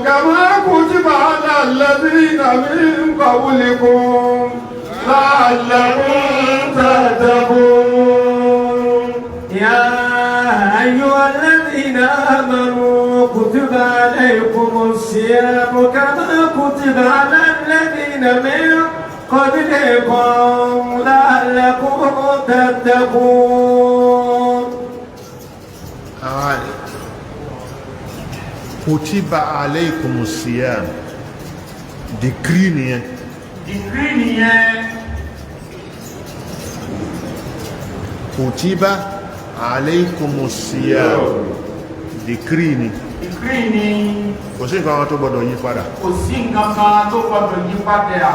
كما كتب على الذين من قبلكم لعلكم تتقون يا أيها الذين آمنوا كتب عليكم الصيام كما كتب على الذين من قبلكم لعلكم تتقون. كتب عليكم الصيام decree كتب عليكم الصيام decree ni kò sí nǹkan tó gbọdọ̀ yí padà. kò sí nǹkan kan tó gbọdọ̀ yí padà.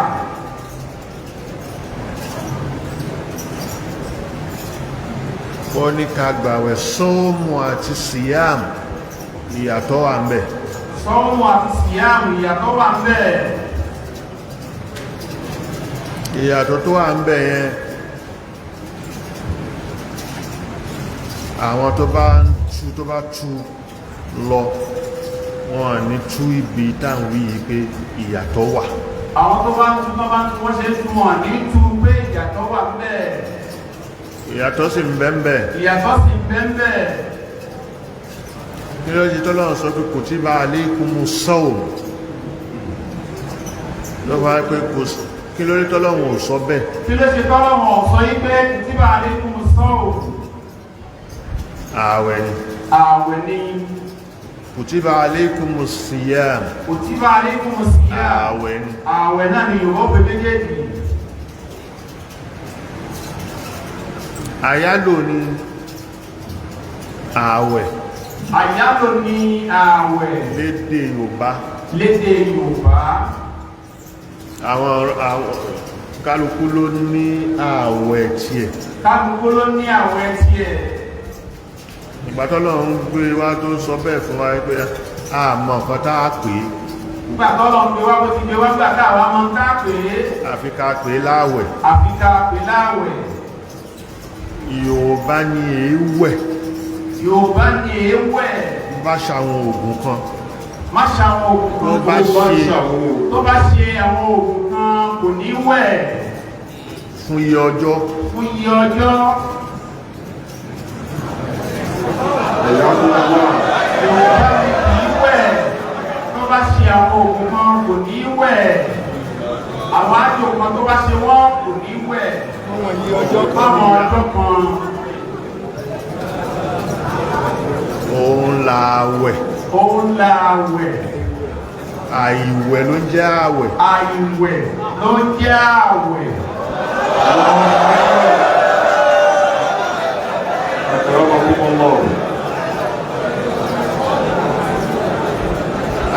wọ́n ní ká gbààwẹ̀ sọ́ọ̀mù àti síyàm ìyàtọ̀ wà ń bẹ̀. sọ́ọ̀mù àti síyàm ìyàtọ̀ wà ń bẹ̀. ìyàtọ̀ tó wà ń bẹ̀ yẹn àwọn tó bá tú lọ wọn ní tú ibi táwọn yìí pé ìyàtọ̀ wà. àwọn tó bá ń tú wọ́n ṣe tú wọn ní tú pé ìyàtọ̀ wà ń bẹ̀. ìyàtọ̀ sì ń bẹ́ẹ̀. ìyàtọ̀ sì ń bẹ́ẹ̀. kí ló ṣe tọ́lọ́run sọ pé kutiba alaykumus sawm lọ́wọ́ pé kí ló ṣe tọ́lọ́run ò sọ bẹ́ẹ̀. kí ló ṣe tọ́lọ́run ò sọ yí pé kutiba alaykumus sawm. ààwẹ̀ ni. ààwẹ̀ ni. kutiba alaykumus siyam. kutiba alaykumus siyam. ààwẹ̀ ni. ààwẹ̀ náà ni yòówó pé méjèèjì. àyálò ni ààwẹ̀. àyálò ni ààwẹ̀. lédè Yorùbá. lédè Yorùbá. àwọn kálukú ló ní ààwẹ̀ tiẹ̀. kálukú ló ní ààwẹ̀ tiẹ̀. ìgbàtọ́lọ́run gbé wá tó sọ bẹ́ẹ̀ fún wa pé àmọ́ nǹkan tá a pè é. ìgbàtọ́lọ́run gbé wá bó ti gbé wá gbà káwa mọ́ tá a pè é. àfi ká pè é láàwẹ̀. àfi ká pè é láàwẹ̀. Yorùbá ní èéwẹ̀. Yorùbá ní èéwẹ̀. bá ṣàwọn oògùn kan. má ṣàwọn oògùn kan. tó bá ṣe àwọn oògùn kan kò ní wẹ̀. fún iye ọjọ́. fún iye ọjọ́. Yorùbá ní kì í wẹ̀. tó bá ṣe àwọn oògùn kan kò ní wẹ̀. àwọn àjò kan tó bá ṣe wọ́n kò ní wẹ̀. Àwọn ọjọ́ kan. Òun làwẹ̀. Òun làwẹ̀. Àìwẹ̀ ló ń jẹ́ àwẹ̀. Àìwẹ̀ ló ń jẹ́ àwẹ̀.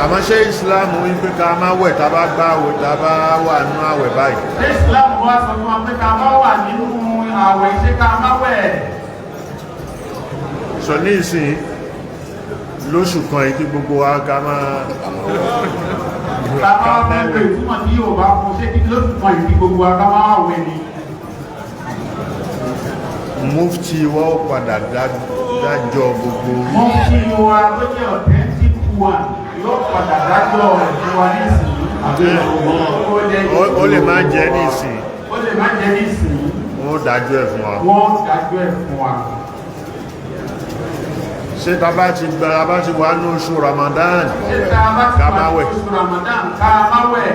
Àmọ́ ṣé Islam wí pé ká má wẹ̀ tá bá gbá àwẹ̀ tá bá wà nínú àwẹ̀ báyìí? Ṣé Islam wá sọ fún wa pé ká má wà nínú àwẹ̀ ṣé ká má wẹ̀? Sọ ní ìsìn lóṣù kan yìí kí gbogbo wa ká máa mẹ́rin túnmọ̀ tí yóò bá fún ṣé kí lóṣù kan yìí kí gbogbo wa ká má wẹ̀ ni. Mufti wa ó padà dájọ́ gbogbo. Mufti wa tó jẹ́ authentic one yóò padà dájọ́ rẹ̀ fún wa ní ìsìn. Ó lè má jẹ́ ní ìsìn. Ó lè má jẹ́ ní ìsìn. Wọ́n dájọ́ ẹ̀ fún wa. Wọ́n dájọ́ ẹ̀ fún wa. Ṣé ta bá ti wà ní oṣù Ramadan ká má wẹ̀? Oṣù Ramadan ká má wẹ̀.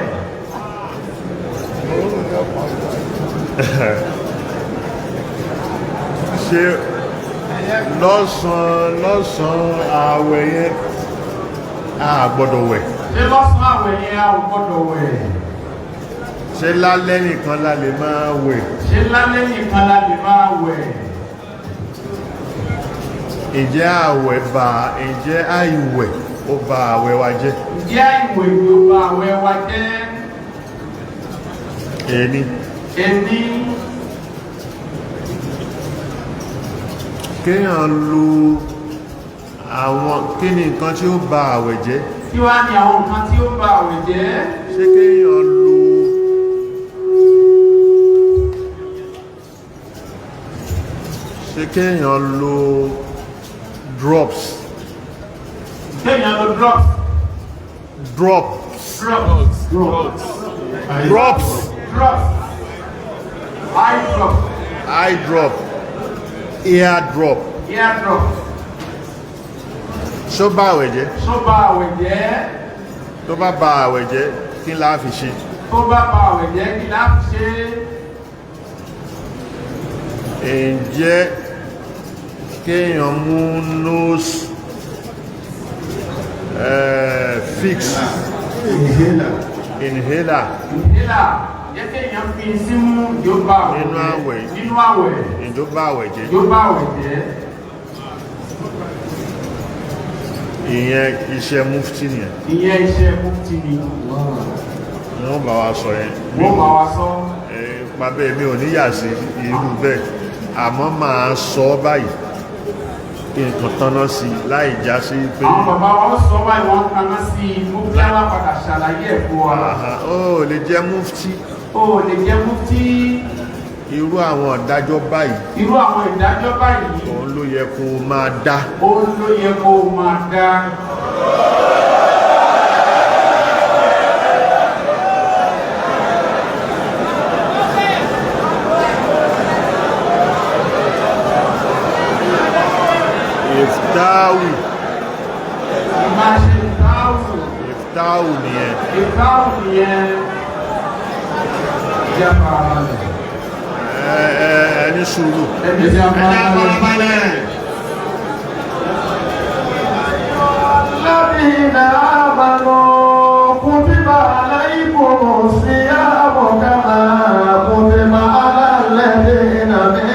Ṣé lọ́sàn ààwẹ̀ yẹn a gbọ́dọ̀ wẹ̀? Ṣé lọ́sàn ààwẹ̀ yẹn a gbọ́dọ̀ wẹ̀? Ṣé lálẹ́ nìkan la lè máa wẹ̀? Ṣé lálẹ́ nìkan la lè máa wẹ̀? Ǹjẹ́ àwẹ̀ ǹjẹ́ àìwẹ̀ ó ba àwẹ̀ wa jẹ́? Ǹjẹ́ àìwẹ̀ ló ba àwẹ̀ wa jẹ́? Ẹni. Kéèyàn lo àwọn kí ni nǹkan tí ó ba àwẹ̀ jẹ́? Kí wá ní àwọn nǹkan tí ó ba àwẹ̀ jẹ́? Ṣé kéèyàn lo drops? Kéèyàn lo drops. drops, eye drop, ear drop. Ṣó bá àwẹ̀ jẹ́? Tó bá ba àwẹ̀ jẹ́ kí la fi ṣe? Ǹjẹ́ kéèyàn mú nose fix inhaler nínú àwẹ̀ ìjọ bá àwẹ̀ jẹ́? Ìyẹn iṣẹ́ mufti ni. Wọ́n bá wa sọ yẹn. Pàbẹ́ mi ò níyà sí irú bẹ́ẹ̀, àmọ́ máa sọ báyìí nǹkan tánná sí láì já sí pé àwọn bàbá wọn sọ báyìí wọ́n tánná sí mufti alápadà ṣàlàyé ẹ̀kọ́ wa. Ó lè jẹ́ mufti. Irú àwọn ìdájọ́ báyìí. Òun ló yẹ kó máa dá. Ìftáwù nìyẹn. Ẹni sùúrù. Ẹni àparabalẹ̀. الذين آمنوا كتب عليكم الصيام كما كتب على الذين من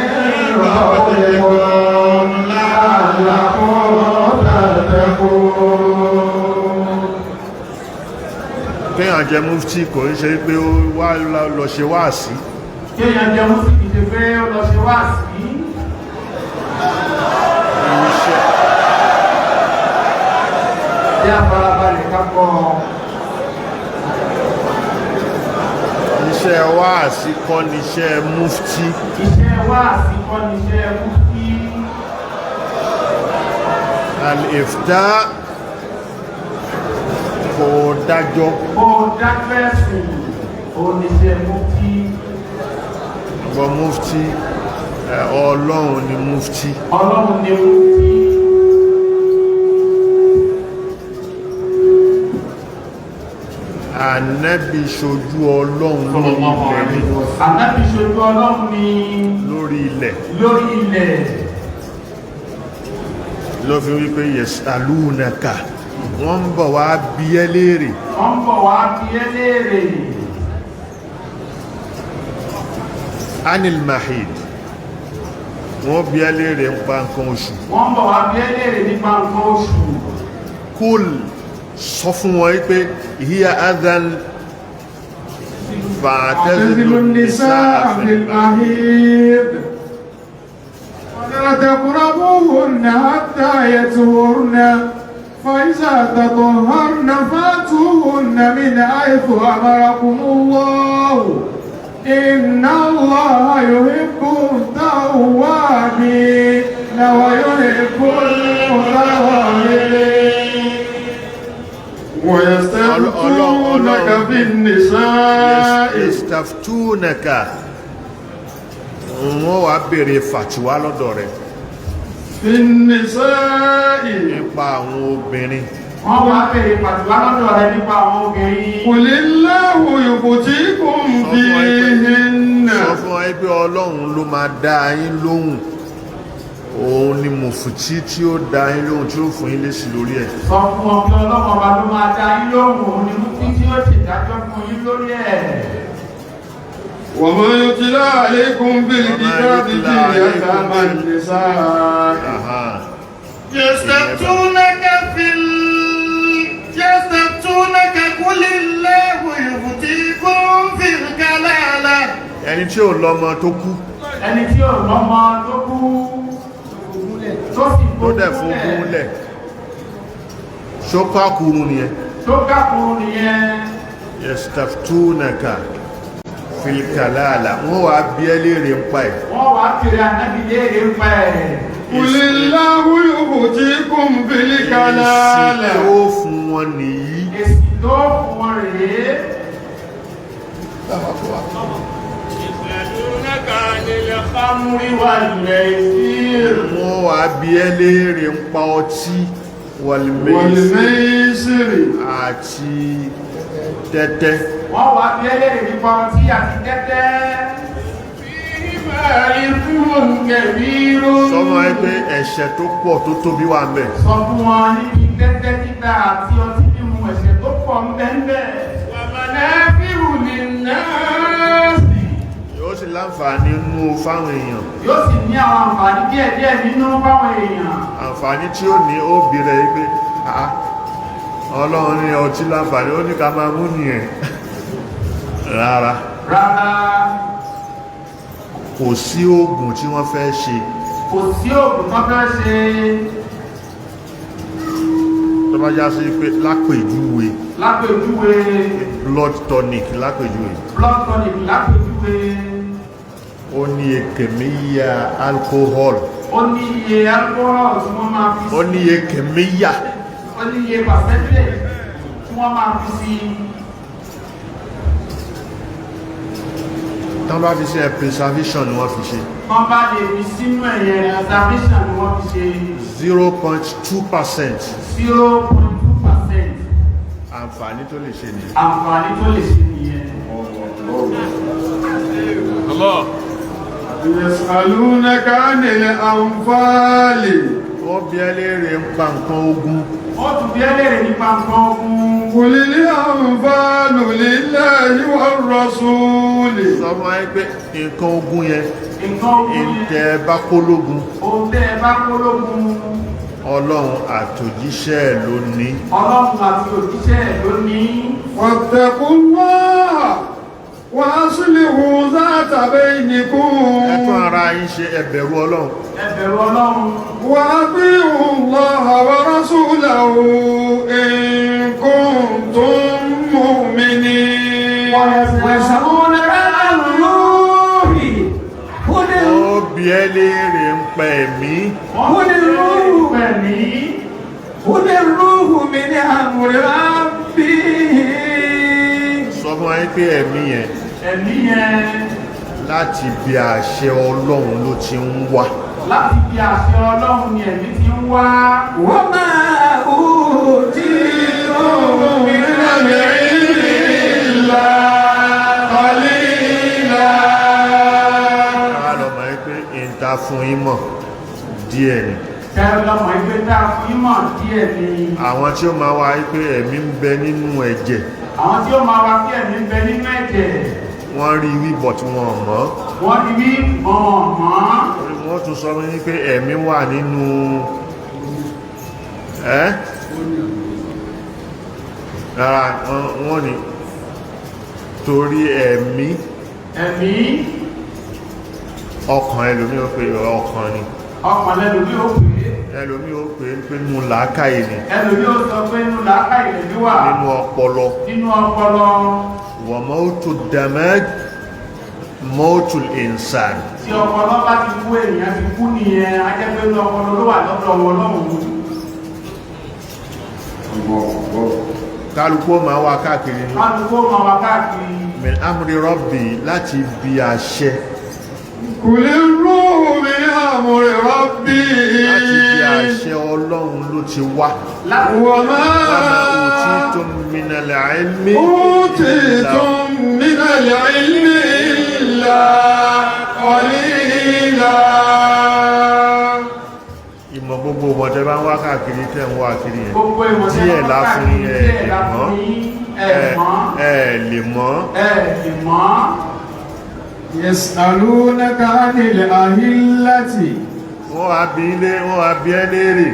قبلكم لعلكم تتقون. Kéèyàn jẹ mufti kò ń ṣe pé ó wá lọ ṣe wáàsí. Kéèyàn jẹ mufti kì í ṣe pé ó lọ ṣe wáàsí. Iṣẹ́ wáàsí kọ́ níṣẹ́ mufti. Al-Ifta kò dájọ́. ẹ̀sìn oníṣẹ́ mufti. Bọ́ mufti Ọlọ́run ni mufti. Ànábì ṣojú Ọlọ́run lórí ilẹ̀. Ló fi wípé yas'alunaka, wọ́n ń bọ̀ wá bi ẹ́ léèrè. Anil mahid, wọ́n bi ẹ́ léèrè nípa nǹkan oṣù. Kúl, sọ fún wọn wípé hiya adhan fa'tazilu an-nisaa fil mahid ولا تقربوهن حتى يطهرن فإذا تطهرن فاتوهن من حيث أمركم الله إن الله يحب التوابين ويحب المتطهرين ويستفتونك في النساء. يستفتونك wọ́n wá bèèrè fàtíwá lọ́dọ̀ rẹ̀. في النساء, nípa àwọn obìnrin. Wọ́n wá bèèrè fàtíwá lọ́dọ̀ rẹ̀ nípa àwọn obìnrin. قل الله يفتيكم فيهن. Sọ fún ẹ pé Ọlọ́run ló máa dá yín lóhùn. Òun ni mufti tí ó dá yín lóhùn tí ó fún yín lésì lórí ẹ̀. Sọ fún ọ pé Ọlọ́run ọba ló máa dá yín lóhùn. Òun ni mufti tí ó ṣèdájọ́ fún yín lórí ẹ̀. وما يتلى عليكم بالكتاب في يتامى النساء يستفتونك قل الله يفتيكم في الكلالة. Ẹni tí ò lọ́mọ tó kú. Tó dẹ̀ fogún lẹ̀. Ṣókàkùrù nìyẹn. Yastaftunaka fil kalala, wọ́n wá bí ẹ́ léèrè ń pa ẹ̀. Qulillahu yuftikum fil kalala. Èsì tó fún wọn nìyí. tó fún wọn rèé. Wọ́n wá bí ẹ léèrè ń pa ọtí wal-maisiri àti tẹ́tẹ́. Wọ́n wá bí ẹ léèrè nípa ọtí àti tẹ́tẹ́. Sọmọ ẹgbẹ́ ẹ̀ṣẹ̀ tó pọ̀ tó tóbi wà ń bẹ. Sọ fún wọn níbi tẹ́tẹ́ títà àti ọtí mímu ẹ̀ṣẹ̀ tó pọ̀ ń bẹ ń bẹ. Yóò sì láǹfààní nínú fáwọn èèyàn. Yóò sì ní àwọn àǹfààní díẹ̀díẹ̀ nínú fáwọn èèyàn. Àǹfààní tí ó ní ó bí rẹ̀ pé Ọlọ́run ní ọtí láǹfààní ó ní ká máa mú nìyẹn. Rárá. Kò sí oògùn tí wọ́n fẹ́ ṣe. Kò sí oògùn tó fẹ́ ṣe. Tó bá já sí pé lápèjúwe. Blood tonic lápèjúwe. Blood tonic lápèjúwe. Ó ní kẹ̀míyà alcohol. Ó ní iye alcohol tí wọ́n máa fi sí. Ó ní iye kẹ̀míyà. Ó ní iye percentage tí wọ́n máa fi sí. Tán bá fi ṣe preservation ni wọ́n fi ṣe. Wọ́n bá lè fi sínú ẹ̀yẹ preservation ni wọ́n fi ṣe. 0.2%. 0.2%. Àǹfààní tó lè ṣe nìyẹn. Àǹfààní tó lè ṣe nìyẹn. Allah. Yas'alunaka 'anil anfali. Wọ́n bí ẹlẹ́rẹ̀ ń pa nǹkan ogun. Wọ́n tún bí ẹlẹ́rẹ̀ nípa nǹkan ogun. Qulil anfalu lillahi war rasuli. Sọmọ ẹgbẹ́ nǹkan ogun yẹn. Nǹkan ogun yẹn. Ìtẹ́ bá kó lógun. Ohun tẹ́ ẹ bá kó lógun. Ọlọ́run àtòjíṣẹ́ ẹ̀ ló ní. Ọlọ́run àti òjíṣẹ́ ẹ̀ ló ní. Wattaqullaha wa aslihu zata bainikum. Ẹ tún ara yín ṣe ẹ bẹ̀rù Ọlọ́run. Ẹ bẹ̀rù Ọlọ́run. Wa ati'u Allaha wa rasulahu in kuntum mu'minin. Yas'alunaka 'anil ruhi. Ó bí ẹlẹ́rẹ̀ ń pa ẹ̀mí. Qul ar-ruhu ẹ̀mí. Qul ar-ruhu min amri rabbi. Sọ fún wa pé ẹ̀mí yẹn. Ẹ̀mí yẹn. Láti bí àṣẹ Ọlọ́run ló ti ń wá. Láti bí àṣẹ Ọlọ́run ni ẹ̀mí ti ń wá. Wa ma utitum min al-ilmi illa qalila. Ká lọ mọ̀ pé ìta fún yín mọ̀ díẹ̀ ni. Kẹ́rọ lọ́mọ ìgbé tá a fún yín mọ̀ díẹ̀ ni. Àwọn tí ó máa wá pé ẹ̀mí ń bẹ nínú ẹ̀jẹ̀. Àwọn tí ó máa wá kí ẹ̀mí ń bẹ nínú ẹ̀jẹ̀. Wọ́n rí wíbọ̀ tí wọ́n mọ̀. Wọ́n rí wí mọ̀. Wọ́n tún sọ ní pé ẹ̀mí wà nínú rárá wọ́n ní torí ẹ̀mí ọkàn ẹlòmí ó pè ọkàn ni. Ọkàn lẹ́lòmí ó pè é. Ẹlòmí ó pè é pé nínú làákàyè ni. Ẹlòmí ó sọ pé nínú làákàyè lè wà. Nínú ọpọlọ. Nínú ọpọlọ. Wa mautu damaj mautul insan. Tí ọpọlọ bá ti kú ènìyàn ti kú nìyẹn, a jẹ́ pé ọpọlọ ló wà lọ́dọ̀ wọn lọ́hùn. Kálukú máa wá káàkiri ní. Kálukú máa wá káàkiri. Min amri rabbi láti bí àṣẹ. Qulir ruhu min amri rabbi. Láti bí àṣẹ Ọlọ́run ló ti wá. Wa ma utitum minal ilmi illa qalila. Ìmọ̀ gbogbo ọmọdé bá ń wá káàkiri tẹ́ ń wá kiri yẹn. Gbogbo ìmọ̀dé díẹ̀ bá láfún káàkiri ẹ̀ lè mọ̀. Yas'alunaka 'anil ahillati. Wọ́n wá bí ẹ léèrè.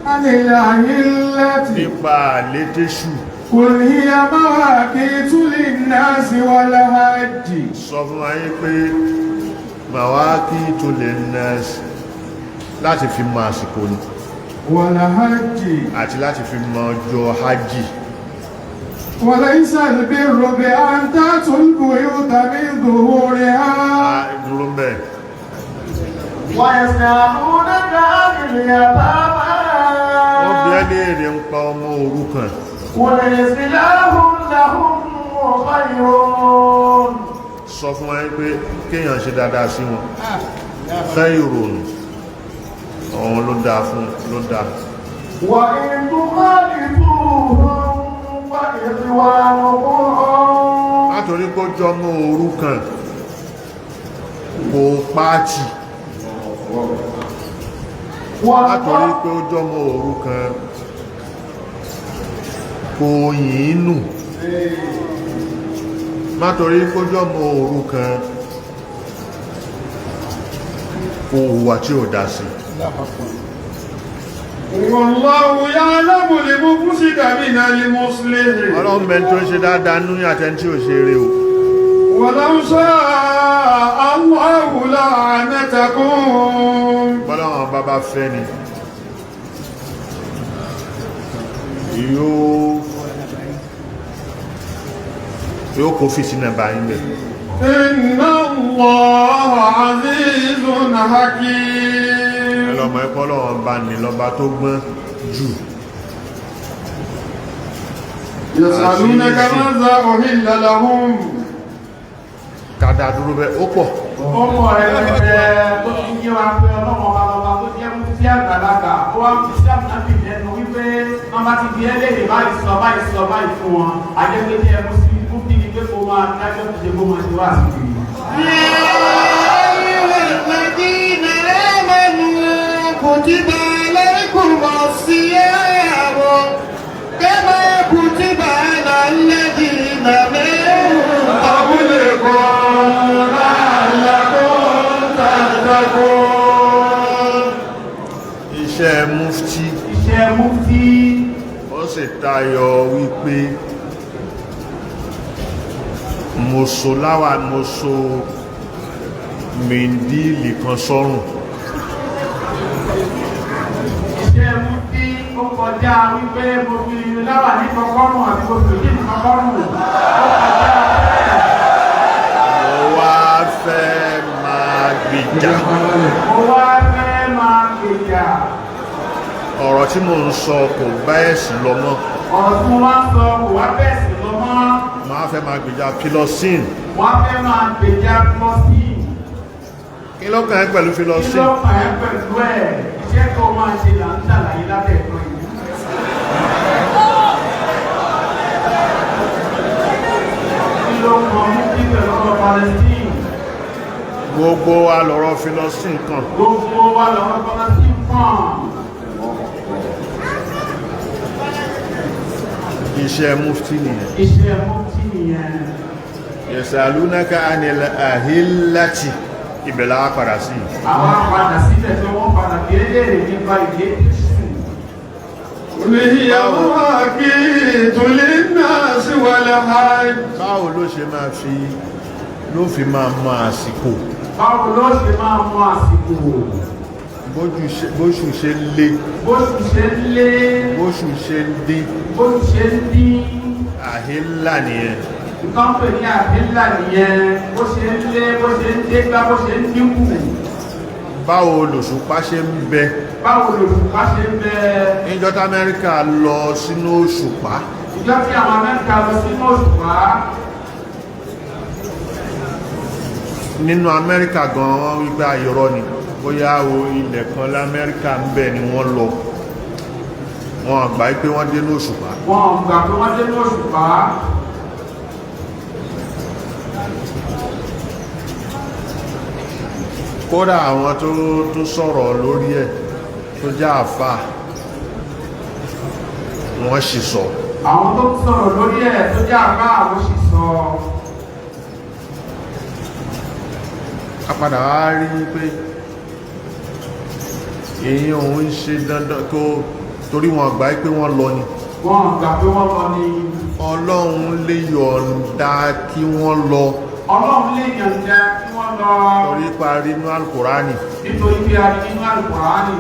'Anil ahillati. Nípa àlétésù. Qul hiya mawaqitu lin-nasi wal hajji. Sọ fún wa yín pé mawaqitu lin-nasi láti fi mọ àsìkò ni. Wal hajji. Àti láti fi mọ ọjọ́ hajji. Walaysa al-birru bi an ta'tul buyuta min zuhuriha. Dúró ń bẹ̀. Wa yas'alunaka 'anil yatama. Wọ́n bí ẹ léèrè ń pa ọmọ òrukàn. وَالْإِسْلَامُ لَهُمْ خَيْرٌ. Sọ fún wọn pé kéèyàn ṣe dáadáa sí wọn khayrun ọ̀hún ló dáa fún ló dáa. وَإِنْ تُخَالِفُوهُمْ فَإِخْوَانُكُمْ. Látòrí kó jọmọ́ òrukàn kò pàtì, látòrí pé ó jọmọ́ òrukàn kò yìínú, látòrí kó jọmọ́ òrukàn kò hùwà tí ó dá sí. Wallahu ya'lamu al-mufsida mina al-muslih. Ọlọ́run mẹ́ tó ń ṣe dáadáa ní àtẹ́ tí ó ṣe rí o. Walau sha'a Allahu la'anatakum. Bọ́lọ́run bàbá fẹ́ ni yóò kó fìtínà báyìí bẹ̀. Inna Allaha 'azizun hakim. Ẹlọ́mọ ẹ̀kọ́ lọ́wọ́ bá ní lọ́ba tó gbọ́n jù. Yas'alunaka madha uhilla lahum. Kàdà dúró bẹ́ ó pọ̀. Ọmọ rẹ̀ lẹ́gbẹ̀ẹ́ tó ti yé wa pé ọlọ́wọ́ bá lọ́ba tó jẹ́ mú sí àgbàlagbà ó wá mú sí àmì lẹ́nu wípé wọ́n bá ti di ẹlẹ́rìí báyìí sọ báyìí fún wọn ajẹ́gbẹ́ tí ẹ mú sí Mufty ní pé kó máa dájọ́ tó ṣe kó máa ṣe wá sí i. كتب عليكم الصيام كما كتب على الذين من قبلكم لعلكم تتقون. Iṣẹ́ Mufty ó sì tayọ wípé mo so mìndílì kan sọ́rùn. Iṣẹ́ Mufty ó kọjá wípé mo fi láwà ní kọkọ́rùn àti mo fi òjì ní kọkọ́rùn. Mo wá fẹ́ máa gbìjà. Ọ̀rọ̀ tí mo ń sọ kò bá ẹ̀sìn lọ mọ́. Ọ̀rọ̀ tí mo wá ń sọ kò wá bẹ́ẹ̀ sí lọ mọ́. Máa fẹ́ máa gbìjà philosophy. Wọ́n fẹ́ máa gbèjà philosophy. Kí ló kàn ẹ́ pẹ̀lú philosophy? Kí ló kàn ẹ́ pẹ̀lú ẹ̀? Iṣẹ́ tó máa ṣe là ń ṣàlàyé lábẹ́ ẹ̀kọ́ yìí. Kí ló kàn Mufty pẹ̀lú ọ̀rọ̀ Palestine? Gbogbo wa lọ̀rọ̀ philosophy kan. Gbogbo wa lọ̀rọ̀ Palestine kan. Iṣẹ́ Mufty nìyẹn. Iṣẹ́ Mufty nìyẹn. Yasalunaka anil ahillati. Ibẹ̀ la wá padà sí. Àwọn àpadà síbẹ̀ tí wọ́n padà bí ẹlẹ́rìí nípa ìdí ìsìn. Olùhìyàwó àkíyètò lè náà sí wàlẹ̀ hajj. Báwo ló ṣe máa fi máa mọ àsìkò? Báwo ló ṣe máa mọ àsìkò? Bóṣù ṣe ń lé. Bóṣù ṣe ń lé. Bóṣù ṣe ń dín. Bóṣù ṣe ń dín. Àhílà nìyẹn. Nǹkan pè ní àhílà nìyẹn. Bó ṣe ń lé, bó ṣe ń dé gbá, bó ṣe ń dínkù. Báwo lòṣùpá ṣe ń bẹ? Báwo lòṣùpá ṣe ń bẹ? Níjọ́ tí Amẹ́ríkà lọ sínú òṣùpá. Ìjọ́ tí àwọn Amẹ́ríkà lọ sínú òṣùpá. Nínú Amẹ́ríkà gan-an wọ́n wípé ayọ̀rọ̀ ni. Bóyá ilẹ̀ kan l'Amẹ́ríkà ń bẹ ni wọ́n lọ. Wọ́n àgbà pé wọ́n dé ní òṣùpá. Wọ́n àgbà pé wọ́n dé ní òṣùpá. Kódà àwọn tó sọ̀rọ̀ lórí ẹ̀ tó jẹ́ àfà wọ́n sì sọ. Àwọn tó sọ̀rọ̀ lórí ẹ̀ tó jẹ́ àfà wọ́n sì sọ. A padà wá rí pé èyí òun ń ṣe dandan torí wọn gbà pé wọ́n lọ ni. Wọ́n gbà pé wọ́n lọ ni. Ọlọ́run lè yọ̀ǹda kí wọ́n lọ. Ọlọ́run lè yọ̀ǹda kí wọ́n lọ. Torí parí inú Al-Qur'ani. Nítorí pé a rí nínú Al-Qur'ani.